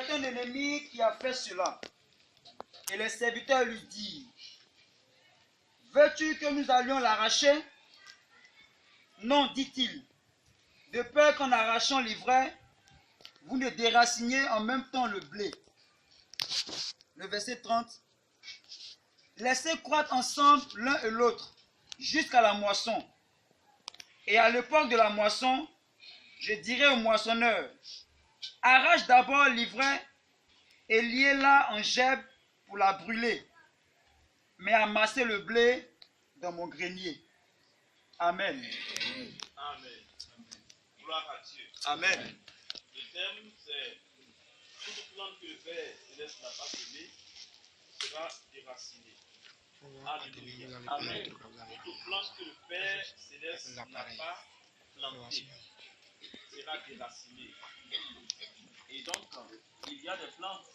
est un ennemi qui a fait cela. Et les serviteurs lui dirent, veux-tu que nous allions l'arracher? Non, dit-il, de peur qu'en arrachant l'ivraie, vous ne déraciniez en même temps le blé. Le verset 30. Laissez croître ensemble l'un et l'autre jusqu'à la moisson. Et à l'époque de la moisson, je dirai au moissonneur, arrache d'abord l'ivraie et liez-la en gerbes pour la brûler, mais amassez le blé dans mon grenier. Amen. Amen. Gloire à Dieu. Amen. Le thème, c'est toute plante que le Père Céleste n'a pas semée sera déracinée. Alléluia. Amen. Toute plante que le Père Céleste n'a pas plantée sera déracinée. Et donc, il y a des plantes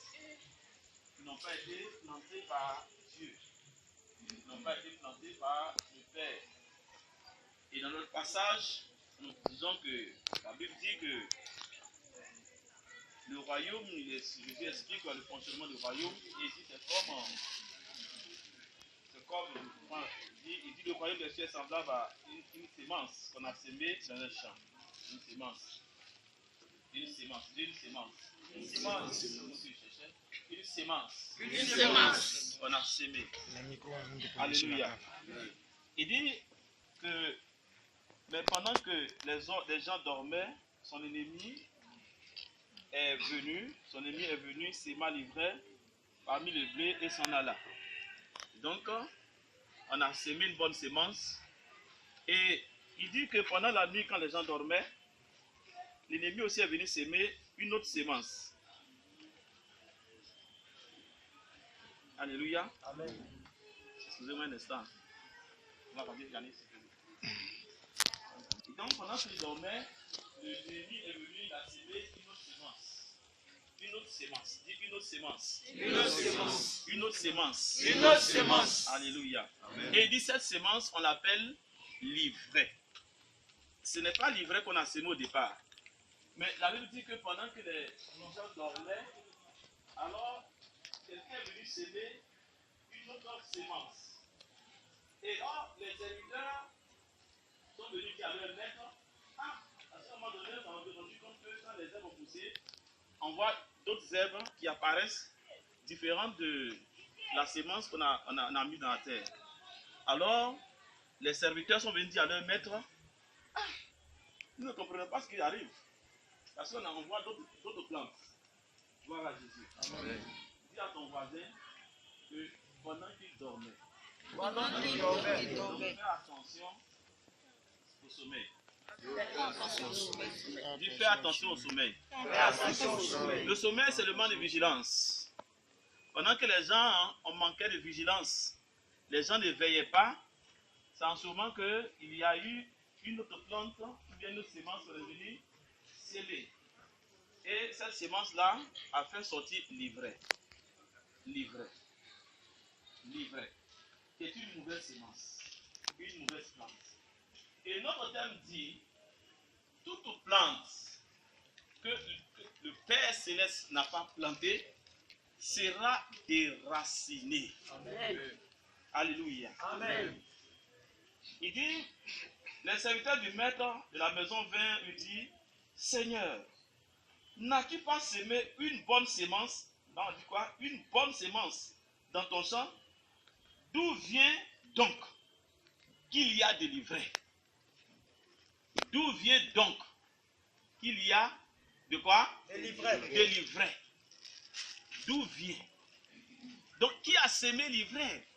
qui n'ont pas été plantées par Dieu, qui n'ont pas été plantées par le Père. Et dans notre passage, nous disons que la Bible dit que le royaume, Jésus explique le fonctionnement du royaume, et dit il dit le royaume des cieux est semblable à une sémence qu'on a semée dans un champ. Une sémence. Une sémence. Une sémence. Une sémence. Une sémence. Une sémence. On a semé. Alléluia. Il dit que mais pendant que les gens dormaient, son ennemi est venu, s'éma l'ivraie parmi le blé et s'en alla. Donc, on a semé une bonne sémence. Et il dit que pendant la nuit, quand les gens dormaient, l'ennemi aussi est venu s'aimer une autre sémence. Alléluia. Amen. Excusez-moi un instant. Et donc, pendant qu'ils dormaient, l'ennemi est venu la s'aimer une autre sémence. Une autre sémence. Dis une autre sémence. Une autre sémence. Une autre sémence. Une autre sémence. Alléluia. Amen. Et il dit cette sémence, on l'appelle l'ivraie. Ce n'est pas l'ivraie qu'on a semé au départ. Mais la Bible dit que pendant que les gens dormaient, alors quelqu'un est venu semer une autre sémence. Et là, les serviteurs sont venus dire à leur maître, à ce moment donné, on s'est rendu compte que quand les herbes ont poussé, on voit d'autres herbes qui apparaissent différentes de la sémence qu'on a mis dans la terre. Alors, les serviteurs sont venus dire à leur maître, nous ne comprenons pas ce qui arrive. Parce qu'on voit d'autres plantes. Gloire à Jésus. Amen. Dis à ton voisin que pendant qu'il dormait, fais attention au sommeil. Dis fais attention au sommeil. Le sommeil, c'est le manque de vigilance. Pendant que les gens ont manqué de vigilance, les gens ne veillaient pas, c'est en ce moment qu'il y a eu une autre plante, ou bien une autre sémence revenue, scellée. Et cette sémence-là a fait sortir l'ivraie. L'ivraie. L'ivraie. C'est une mauvaise sémence. Une mauvaise plante. Et notre thème dit, toute plante que le Père Céleste n'a pas plantée sera déracinée. Amen. Alléluia. Amen. Il dit, les serviteurs du maître de la maison vinrent lui dire, Seigneur, n'as-tu pas semé une bonne sémence? Là, on dit quoi? Une bonne sémence dans ton champ? D'où vient donc qu'il y a de l'ivraie? D'où vient donc qu'il y a de quoi? De l'ivraie. De l'ivraie. D'où vient? Donc, qui a semé l'ivraie?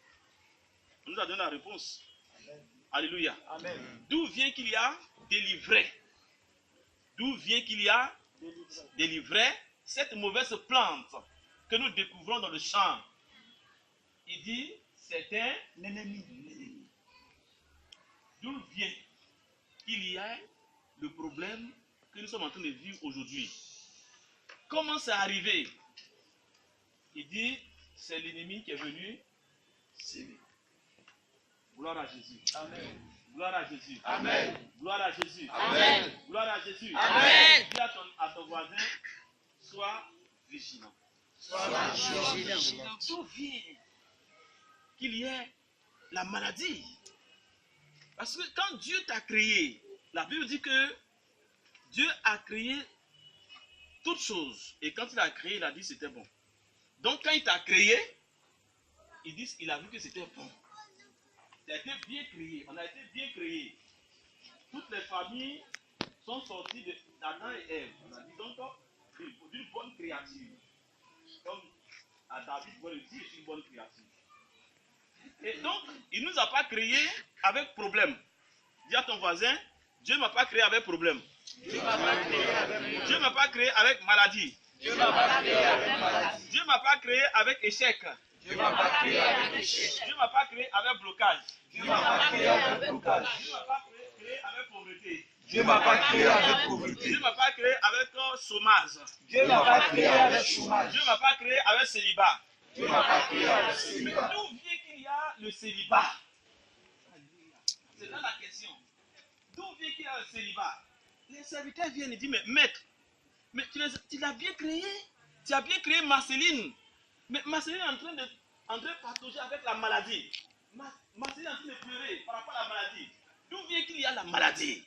On nous a donné la réponse. Amen. Alléluia. Amen. D'où vient qu'il y a de l'ivraie? D'où vient qu'il y a de l'ivraie? Cette mauvaise plante que nous découvrons dans le champ. Il dit, c'est un ennemi. D'où vient qu'il y a le problème que nous sommes en train de vivre aujourd'hui? Comment c'est arrivé? Il dit, c'est l'ennemi qui est venu s'aimer. Gloire à Jésus. Amen. Gloire à Jésus. Amen. Gloire à Jésus. Amen. Gloire à Jésus. Amen. Dis à ton voisin, sois vigilant. Sois vigilant. D'où vient qu'il y ait la maladie? Parce que quand Dieu t'a créé, la Bible dit que Dieu a créé toutes choses. Et quand il a créé, il a dit que c'était bon. Donc quand il t'a créé, il a vu que c'était bon. Il a été bien créé. On a été bien créé. Toutes les familles sont sorties d'Adam et Ève. On a dit donc d'une bonne créature. Comme à David, vous le dire, je suis une bonne créature. Et donc, il ne nous a pas créés avec problème. Dis à ton voisin, Dieu ne m'a pas créé avec problème. Dieu m'a pas créé avec problème. Dieu ne m'a pas créé avec maladie. Dieu m'a pas créé avec maladie. Dieu ne m'a pas créé avec échec. Dieu m'a pas créé avec échec. Dieu ne m'a pas créé avec blocage. Dieu m'a pas créé avec blocage. Dieu ne m'a pas créé avec pauvreté. Dieu m'a pas créé avec pauvreté. Dieu ne m'a pas créé avec chômage. Dieu m'a pas créé avec chômage. Dieu ne m'a pas créé avec célibat. Dieu m'a pas créé avec Mais célibat. d'où vient qu'il y a le célibat? C'est là la question. D'où vient qu'il y a le célibat? Les serviteurs viennent et disent, mais maître, mais tu l'as bien créé. Tu as bien créé Marceline. Mais Marceline est en train de partager avec la maladie. Marceline est en train de pleurer par rapport à la maladie. D'où vient qu'il y a la maladie?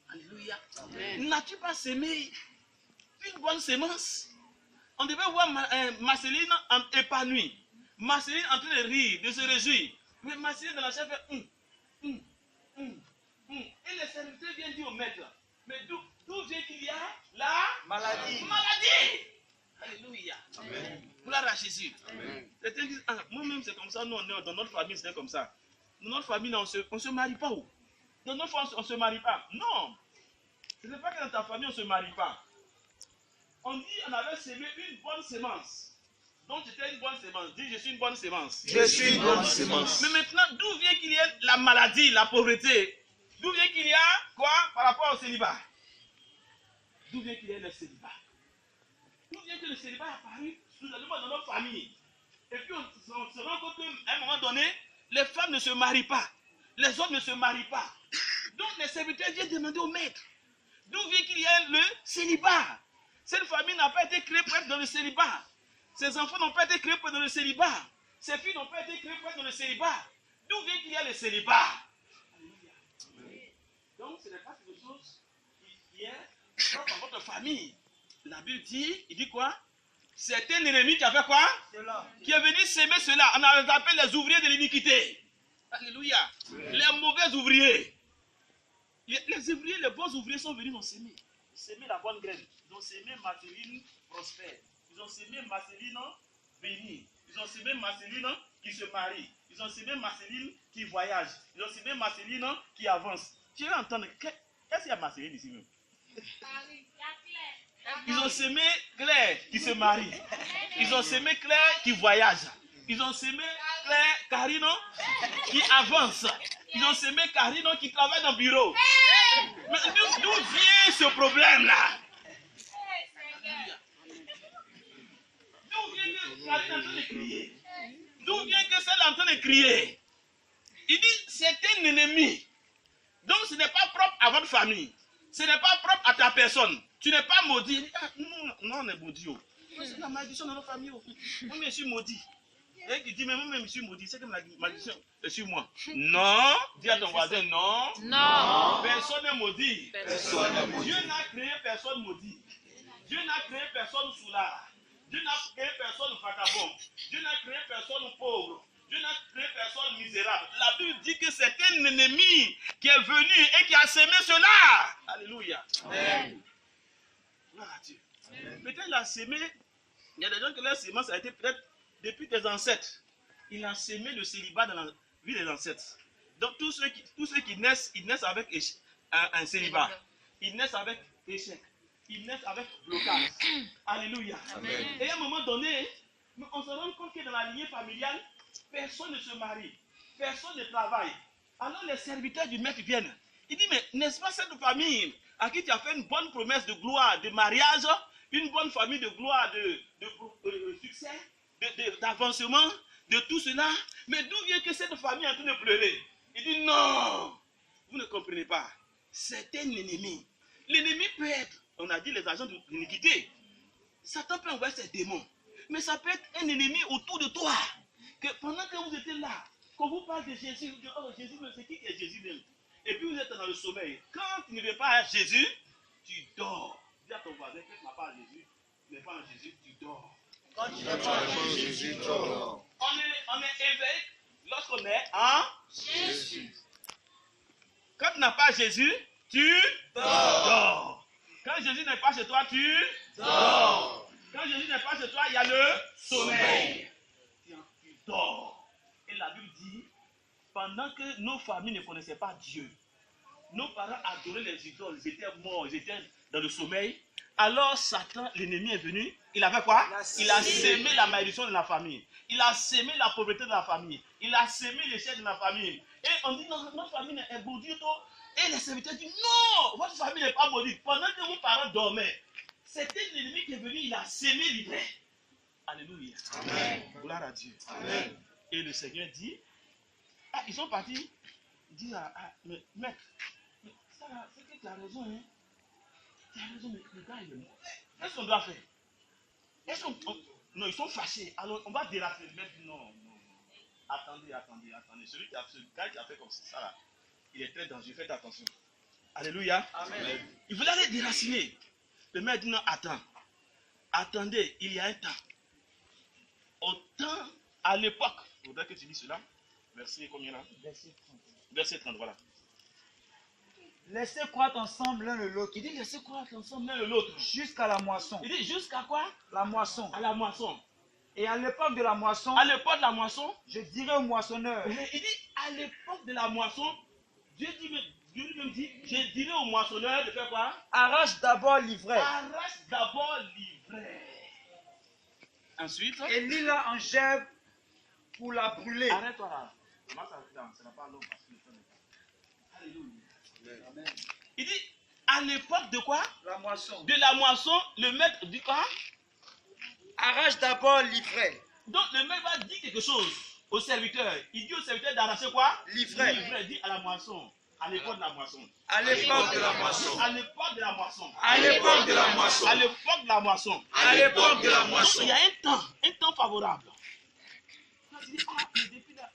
Alléluia. N'as-tu pas semé une bonne semence? On devait voir Marceline épanouie. Marceline en train de rire, de se réjouir. Mais Marceline dans la chair fait Et les serviteurs viennent dire au maître, mais d'où vient qu'il y a la Maladie. Alléluia. Amen. Gloire à Jésus. Amen. Certains disent, moi-même c'est comme ça, nous dans notre famille c'est comme ça. Dans notre famille, on se marie pas où? Dans notre famille, on se marie pas. Non. Ce n'est pas que dans ta famille, on ne se marie pas. On dit, on avait semé une bonne semence. Donc, c'était une bonne semence. Dis, je suis une bonne semence. Je suis une bonne semence. Mais maintenant, d'où vient qu'il y ait la maladie, la pauvreté? D'où vient qu'il y a quoi par rapport au célibat? D'où vient qu'il y ait le célibat? D'où vient que le célibat est apparu soudainement dans notre famille? Et puis, on se rend compte qu'à un moment donné, les femmes ne se marient pas. Les hommes ne se marient pas. Donc, les serviteurs viennent demander au maître. D'où vient qu'il y ait le célibat? Cette famille n'a pas été créée pour être dans le célibat. Ses enfants n'ont pas été créés pour être dans le célibat. Ses filles n'ont pas été créées pour être dans le célibat. D'où vient qu'il y a le célibat? Alléluia. Donc, ce n'est pas quelque chose qui est propre à votre famille. La Bible dit, il dit quoi? C'est un ennemi qui a fait quoi? Qui est venu s'aimer cela. On a appelé les ouvriers de l'iniquité. Alléluia. Les mauvais ouvriers. Les ouvriers, les bons ouvriers sont venus nous s'aimer. S'aimer la bonne graine. Ils ont sémé Marceline prospère. Ils ont sémé Marceline bénie. Ils ont sémé Marceline qui se marie. Ils ont sémé Marceline qui voyage. Ils ont sémé Marceline qui avance. Tu veux entendre? Qu'est-ce qu'il y a Marceline ici même? Ils ont sémé Claire qui se marie. Ils ont sémé Claire qui voyage. Ils ont sémé Claire Carino qui avance. Ils ont sémé Carino qui travaille dans le bureau. Mais d'où vient ce problème-là? D'où vient que Carine est en train de crier? D'où vient que celle est en train de crier? Il dit, c'est un ennemi. Donc ce n'est pas propre à votre famille. Ce n'est pas propre à ta personne. Tu n'es pas maudit. Il dit, non, on est maudit. C'est la malédiction dans notre famille. Moi, je suis maudit. Et il dit, mais moi-même, je suis maudit. C'est comme la malédiction est sur moi. Non. Dis à ton voisin, non. Non. Personne n'est maudit. Personne n'est maudit. Dieu n'a créé personne maudit. Dieu n'a créé personne soulard. Dieu n'a créé personne vagabond. Dieu n'a créé personne pauvre. Dieu n'a créé personne misérable. La Bible dit que c'est un ennemi qui est venu et qui a sémé cela. Alléluia. Amen. Gloire à Dieu. Peut-être il a sémé. Il y a des gens que leur sémence a été peut-être depuis tes ancêtres. Il a sémé le célibat dans la vie des ancêtres. Donc tous ceux qui naissent, ils naissent avec un célibat. Ils naissent avec échec. Ils naissent avec blocage. Alléluia. Amen. Et à un moment donné, on se rend compte que dans la lignée familiale, personne ne se marie. Personne ne travaille. Alors les serviteurs du maître viennent. Il dit, mais n'est-ce pas cette famille à qui tu as fait une bonne promesse de gloire, de mariage, une bonne famille de gloire, de succès, d'avancement, de tout cela? Mais d'où vient que cette famille est en train de pleurer? Il dit, non, vous ne comprenez pas. C'est un ennemi. L'ennemi peut être, on a dit, les agents de l'iniquité. Satan peut envoyer ses démons. Mais ça peut être un ennemi autour de toi. Que pendant que vous étiez là, quand vous parlez de Jésus, vous dites, oh Jésus, c'est qui est Jésus même? Et puis vous êtes dans le sommeil. Quand tu ne veux pas à Jésus, tu dors. Dis à ton voisin, quand tu n'as pas à Jésus, tu n'es pas en Jésus, tu dors. Quand tu n'es pas en Jésus, tu dors. On est éveillé lorsqu'on est en Jésus. Quand tu n'as pas Jésus, tu dors. Quand Jésus n'est pas chez toi, tu dors. Quand Jésus n'est pas chez toi, il y a le sommeil. Tu dors. Et la Bible dit, pendant que nos familles ne connaissaient pas Dieu, nos parents adoraient les idoles, ils étaient morts, ils étaient dans le sommeil. Alors Satan, l'ennemi est venu, il avait quoi? Il a sémé la malédiction de la famille. Il a sémé la pauvreté de la famille. Il a sémé l'échec de la famille. Et on dit, non, notre famille est maudite. Et les serviteurs disent, non, votre famille n'est pas maudite. Pendant que vos parents dormaient, c'était l'ennemi qui est venu, il a sémé l'ivraie. Alléluia. Amen. Gloire à Dieu. Amen. Et le Seigneur dit, ah, ils sont partis. Il dit, mais maître, ça là, c'est que tu as raison, hein. Tu as raison, mais le gars, il est mauvais. Qu'est-ce qu'on doit faire? Non, ils sont fâchés. Alors, on va déraciner. Le maître dit, non. Attendez. Celui qui a fait comme ça, là, il est très dangereux. Faites attention. Alléluia. Amen. Il voulait aller déraciner. Le maître dit, non, attendez, il y a un temps. Au temps, à l'époque, il faudrait que tu lis cela. Verset combien là? Verset 30, voilà. Laissez croître ensemble l'un l'autre. Il dit laissez croître ensemble l'un l'autre. Jusqu'à la moisson. Il dit jusqu'à quoi? La moisson. À la moisson. Et à l'époque de la moisson. À l'époque de la moisson. Je dirai au moissonneur. Il dit à l'époque de la moisson. Dieu lui-même dit, je dirai au moissonneur de faire quoi? Arrache d'abord l'ivraie. Arrache d'abord l'ivraie. Ensuite. Et lis-la en gève pour la brûler. Arrête-toi là. Comment ça n'a pas l'homme parce que le temps n'est pas. Alléluia. Amen. Il dit, à l'époque de quoi? La moisson. De la moisson, le maître dit quoi? Arrache d'abord l'ivraie. Donc le maître va dire quelque chose au serviteur. Il dit au serviteur d'arracher quoi? L'ivraie. L'ivraie dit à la moisson. À l'époque de la moisson. À l'époque de la moisson. À l'époque de la moisson. À l'époque de la moisson. À l'époque de la moisson. À l'époque de la moisson. Il y a un temps favorable. Quand tu dis, ah, mais depuis là,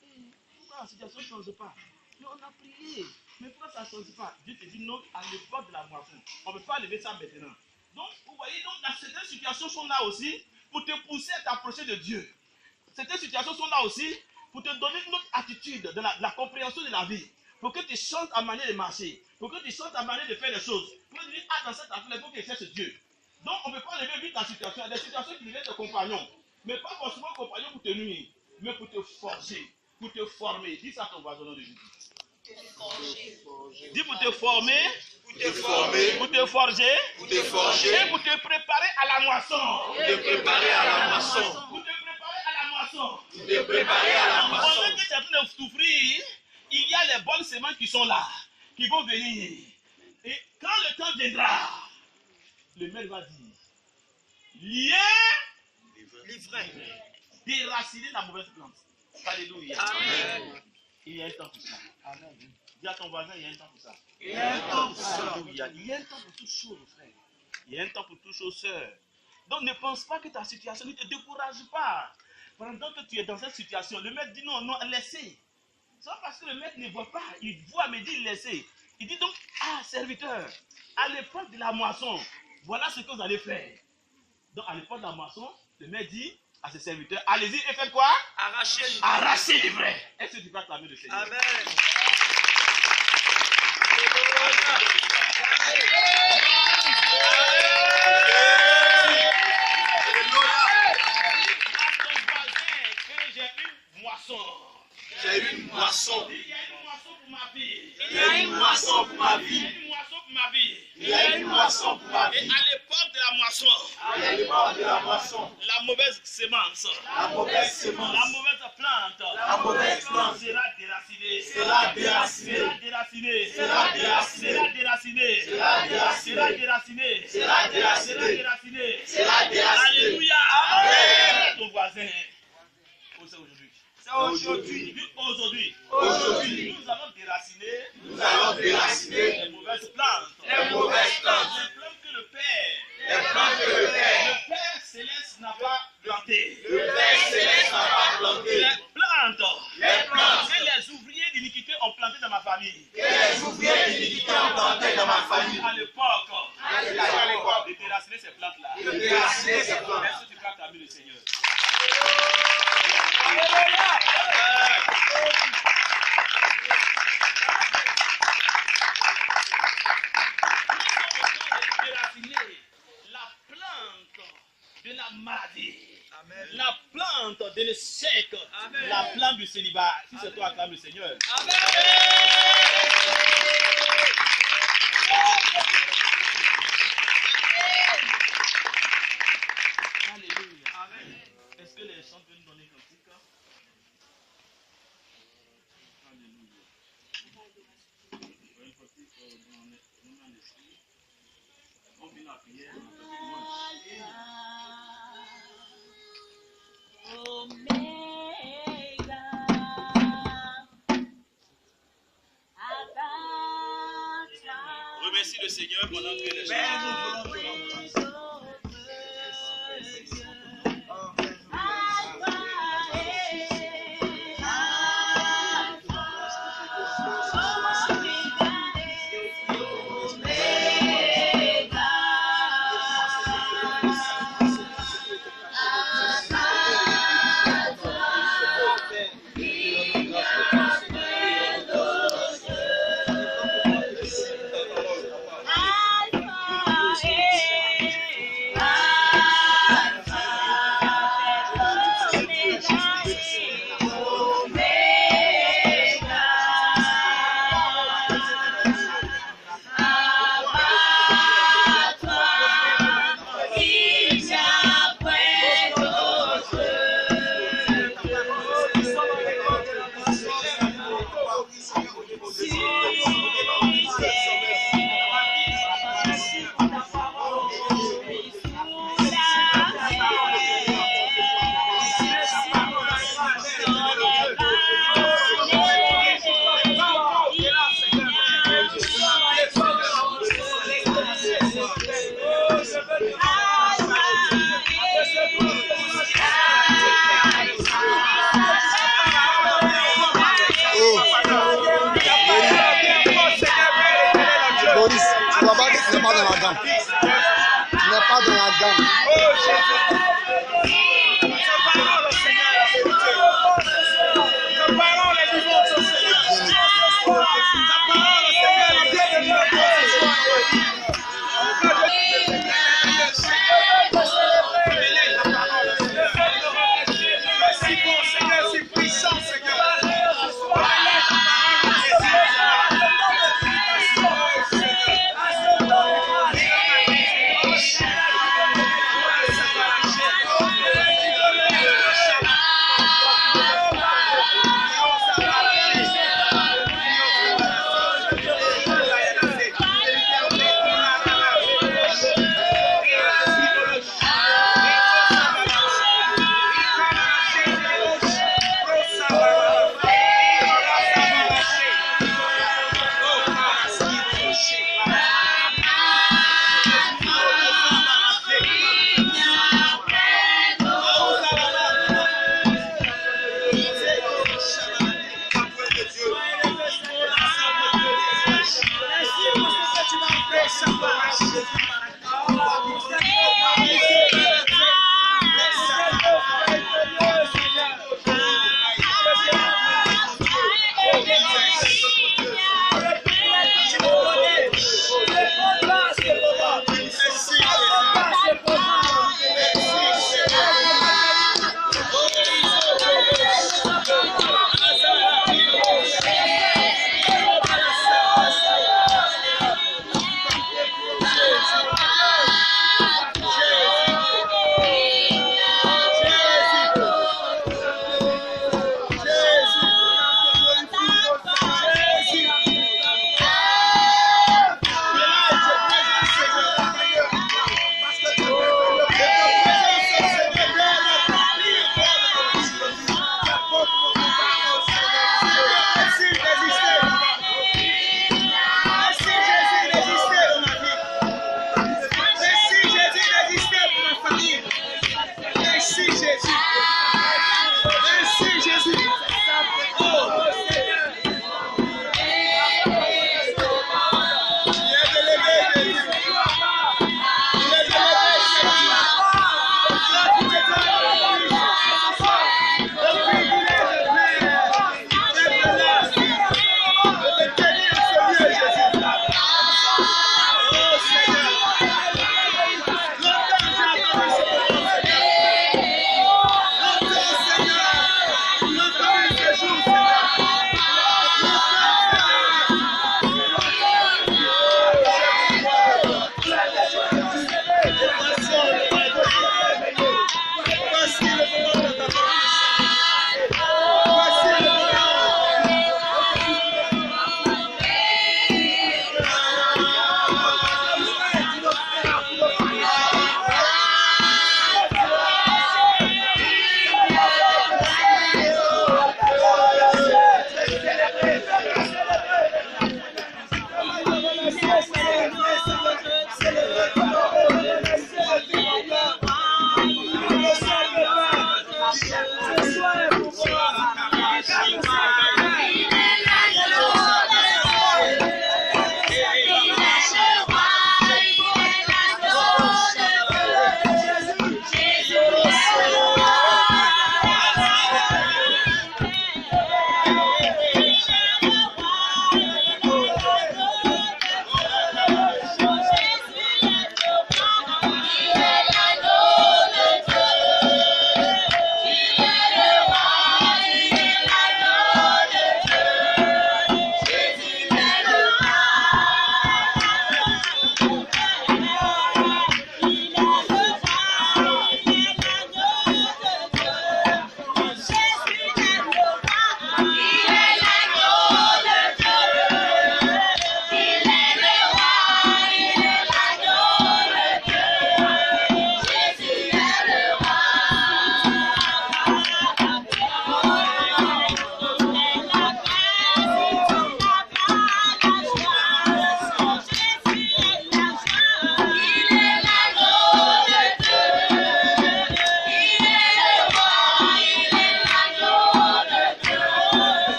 pourquoi la situation ne change pas? Mais on a prié. Mais pourquoi ça ne change pas? Dieu te dit non, à l'époque de la moisson. On ne peut pas lever ça maintenant. Donc, vous voyez, donc, certaines situations sont là aussi pour te pousser à t'approcher de Dieu. Certaines situations sont là aussi pour te donner une autre attitude de la compréhension de la vie. Pour que tu changes ta manière de marcher. Pour que tu changes ta manière de faire les choses. Pour que tu dises, ah, dans cette affaire, il faut que je cherche Dieu. Donc, on ne peut pas lever vite la situation. Il y a des situations qui deviennent tes compagnons. Mais pas forcément compagnons pour te nuire, mais pour te forger, pour te former. Dis ça à ton voisin de Jésus. Dis pour te former, pour te forger, et pour te préparer à la moisson. Pour te préparer à la moisson. Pour te préparer à la moisson. Pour te préparer à la moisson. Pendant que tu es en train de souffrir, il y a les bonnes semences qui sont là, qui vont venir. Et quand le temps viendra, le maître va dire, l'ivraie, déraciner la mauvaise plante. Alléluia. Amen. Il y a un temps pour ça. Amen. Dis à ton voisin, il y a un temps pour ça. Il y a un temps pour ça. Alléluia. Il y a un temps pour toutes choses, frère. Il y a un temps pour toutes choses, sœur. Donc ne pense pas que ta situation ne te décourage pas. Pendant que tu es dans cette situation, le maître dit non, laissez. C'est pas parce que le maître ne voit pas, il voit, mais dit laissez. Il dit donc, ah, serviteur, à l'époque de la moisson, voilà ce que vous allez faire. Donc à l'époque de la moisson, le maître dit à ses serviteurs, allez-y et faites quoi? Arrachez l'ivraie. Est-ce que tu vas clamer le Seigneur? Amen. J'ai une moisson. Il y a une moisson pour ma vie. Il y a une moisson pour ma vie. Il y a une moisson pour ma vie. Il y a une moisson pour ma Et vie. à l'époque de la moisson, À l'époque de la moisson, la mauvaise sémence, la mauvaise la semence, mauvaise plante, la mauvaise plante sera déracinée. sera déracinée. Sera déracinée. Sera déracinée. Sera déracinée. Sera déracinée. Sera déracinée. Sera déracinée. Sera déracinée. Sera déracinée. Alléluia. Amen. Ton voisin. C'est aujourd'hui. Aujourd'hui, Aujourd'hui, nous allons déraciner nous allons déraciner les mauvaises plantes. les mauvaises plantes. Les plantes que le Père Les plantes que le Père déraciner ses plantes. Est-ce que tu peux acclamer le Seigneur? La plante de la maladie, la plante de l'échec, la plante du célibat. Si c'est toi, acclame le Seigneur. Alléluia. Est-ce que les chants peuvent nous donner comme ça? Alléluia. On vient la prière. Remercie le Seigneur pendant que les gens